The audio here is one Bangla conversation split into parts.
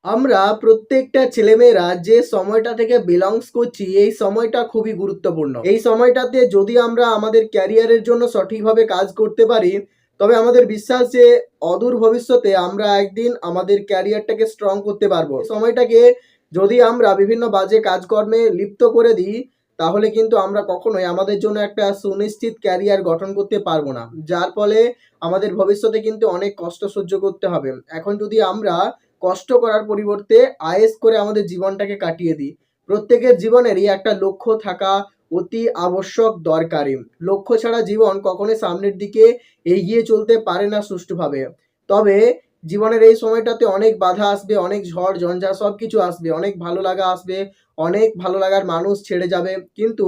আমরা প্রত্যেকটা ছেলেমেয়েরা যে সময়টা থেকে বিলংস করছি, এই সময়টা খুবই গুরুত্বপূর্ণ। এই সময়টাতে যদি আমরা আমাদের ক্যারিয়ারের জন্য সঠিকভাবে কাজ করতে পারি, তবে আমাদের বিশ্বাস যে অদূর ভবিষ্যতে আমরা একদিন আমাদের ক্যারিয়ারটাকে স্ট্রং করতে পারবো। সময়টাকে যদি আমরা বিভিন্ন বাজে কাজকর্মে লিপ্ত করে দিই, তাহলে কিন্তু আমরা কখনোই আমাদের জন্য একটা সুনিশ্চিত ক্যারিয়ার গঠন করতে পারবো না। যার ফলে আমাদের ভবিষ্যতে কিন্তু অনেক কষ্ট সহ্য করতে হবে। এখন যদি আমরা কষ্ট করার পরিবর্তে আয়েশ করে আমাদের জীবনটাকে কাটিয়ে দিই। প্রত্যেকের জীবনেরই একটা লক্ষ্য থাকা অতি আবশ্যক দরকারি। লক্ষ্য ছাড়া জীবন কখনোই সামনের দিকে এগিয়ে চলতে পারে না সুষ্ঠুভাবে। তবে জীবনের এই সময়টাতে অনেক বাধা আসবে, অনেক ঝড় ঝঞ্ঝা সব কিছু আসবে, অনেক ভালো লাগা আসবে, অনেক ভালো লাগার মানুষ ছেড়ে যাবে। কিন্তু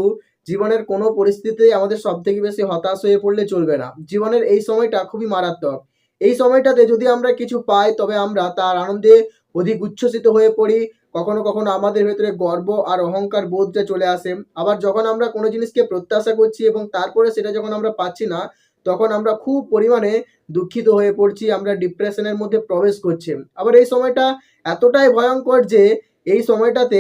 জীবনের কোনো পরিস্থিতিতেই আমাদের সবথেকে বেশি হতাশ হয়ে পড়লে চলবে না। জীবনের এই সময়টা খুবই মারাত্মক। এই সময়টাতে যদি আমরা কিছু পাই, তবে আমরা তার আনন্দে অধিক উচ্ছ্বসিত হয়ে পড়ি। কখনো কখনো আমাদের ভেতরে গর্ব আর অহংকার বোধটা চলে আসে। আবার যখন আমরা কোনো জিনিসকে প্রত্যাশা করছি এবং তারপরে সেটা যখন আমরা পাচ্ছি না, তখন আমরা খুব পরিমাণে দুঃখিত হয়ে পড়ছি, আমরা ডিপ্রেশনের মধ্যে প্রবেশ করছি। আবার এই সময়টা এতটাই ভয়ঙ্কর যে এই সময়টাতে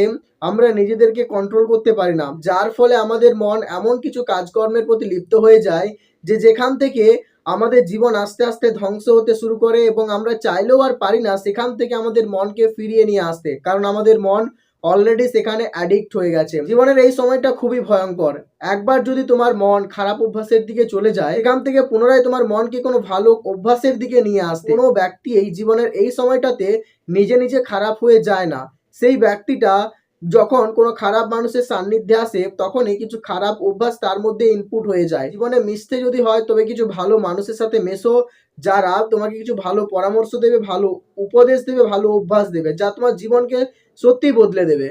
আমরা নিজেদেরকে কন্ট্রোল করতে পারি না, যার ফলে আমাদের মন এমন কিছু কাজকর্মের প্রতি লিপ্ত হয়ে যায় যে যেখান থেকে আমাদের জীবন আস্তে আস্তে ধ্বংস হতে শুরু করে এবং আমরা চাইলেও আর পারি না সেখান থেকে আমাদের মনকে ফিরিয়ে নিয়ে আসতে, কারণ আমাদের মন অলরেডি সেখানে অ্যাডিক্ট হয়ে গেছে। জীবনের এই সময়টা খুবই ভয়ঙ্কর। একবার যদি তোমার মন খারাপ অভ্যাসের দিকে চলে যায়, এখান থেকে পুনরায় তোমার মনকে কোনো ভালো অভ্যাসের দিকে নিয়ে আসতে কোনো ব্যক্তি এই জীবনের এই সময়টাতে নিজে নিজে খারাপ হয়ে যায় না। সেই ব্যক্তিটা যখন কোনো খারাপ মানুষের সান্নিধ্যে আসে, তখনই কিছু খারাপ অভ্যাস তার মধ্যে ইনপুট হয়ে যায়। জীবনে মিশতে যদি হয়, তবে কিছু ভালো মানুষের সাথে মেশো, যারা তোমাকে কিছু ভালো পরামর্শ দেবে, ভালো উপদেশ দেবে, ভালো অভ্যাস দেবে, যা তোমার জীবনকে সত্যিই বদলে দেবে।